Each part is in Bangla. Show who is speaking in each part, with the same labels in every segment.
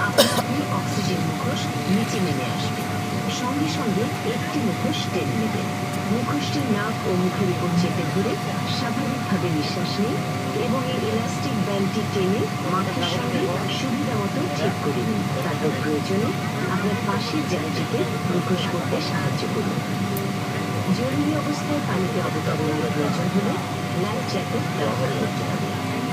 Speaker 1: আপনা আপনি অক্সিজেন মুখোশ নিচে নেমে আসবে। সঙ্গে সঙ্গে একটি মুখোশ টেনে নেবে। মুখোশটি নাক ও মুখের উপর চেপে ধরে স্বাভাবিকভাবে নিঃশ্বাস নিন এবং এই ইলাস্টিক ব্যান্ডটি টেনে মাথার সঙ্গে সুবিধা মতো ঠিক করে নিন। তারপর প্রয়োজনে আপনার পাশের জায়গাটিতে মুখোশ করতে সাহায্য করুন। জরুরি অবস্থায় পানিতে অবতরণের প্রয়োজন হলে লাইফ জ্যাকেট ব্যবহার করতে হবে।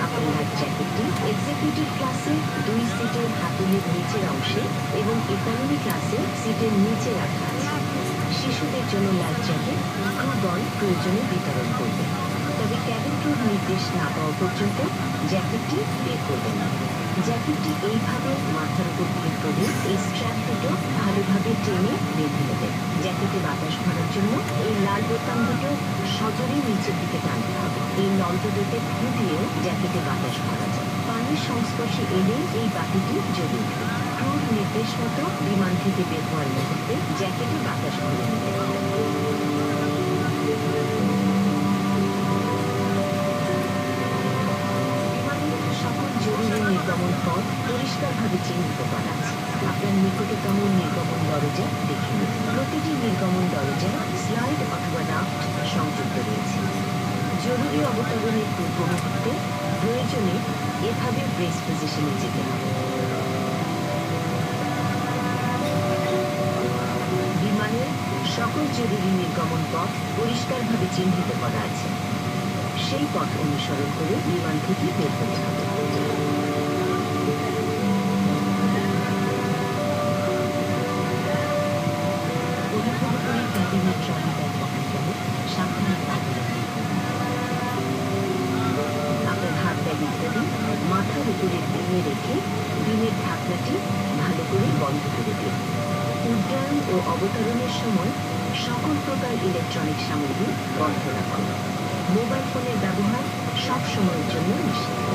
Speaker 1: আপনার লাইফ জ্যাকেটটি এক্সিকিউটিভ ক্লাসে 2 সিটের হাতলের নিচের অংশে এবং ইকোনমি ক্লাসে সিটের নিচে রাখা আছে। শিশুদের জন্য লাইফ জ্যাকেট ক্রুগন প্রয়োজনে বিতরণ করবে, তবে ক্যাবিন ক্রুর নির্দেশ না পাওয়া পর্যন্ত জ্যাকেটটি বের করবেন না। জ্যাকেটটি এইভাবে মাথার উপর ক্লিক করে এই স্ট্র্যাপ দুটো ভালোভাবে টেনে বেঁধে নেবেন। জ্যাকেটে বাতাস ভরার জন্য এই লাল বোতাম দুটো সজোরে নিচের দিকে টানতে হবে। এই নলদুটোতে ফু দিয়েও জ্যাকেটে বাতাস ভরা যায়। পানির সংস্পর্শে এলে এই বাতিটি জ্বলে উঠবে। ক্রুর নির্দেশ মতো বিমান থেকে বের হওয়ার মুহূর্তে জ্যাকেটে বাতাস ভরে নেবে। সকল জরুরি নির্গমন পথ পরিষ্কারভাবে চিহ্নিত করা আছে। আপনার নিকটতম নির্গমন দরজা দেখে নিন। প্রতিটি নির্গমন দরজায় স্লাইড অথবা রাফট সংযুক্ত রয়েছে। জরুরি অবতরণের পূর্ব মুহূর্তে প্রয়োজনে এভাবে ব্রেস পজিশনে যেতে হবে। বিমানের সকল জরুরি নির্গমন পথ পরিষ্কারভাবে চিহ্নিত করা আছে। সেই পথ অনুসরণ করে বিমান থেকে বের হতে হবে। পরিপূর্ণকারী ক্যাবিনের ট্রলি ব্যাগ বহন করে সাবধানে বাইরে রাখুন। আপনার হাত ব্যাগ ইত্যাদি মাথার উপরে দিয়ে রেখে বিনের ঢাকনাটি ভালো করে বন্ধ করে দিন। উড্ডয়ন ও অবতরণের সময় সকল প্রকার ইলেকট্রনিক সামগ্রী বন্ধ রাখুন। মোবাইল ফোনের ব্যবহার সব সময়ের জন্য নিষিদ্ধ।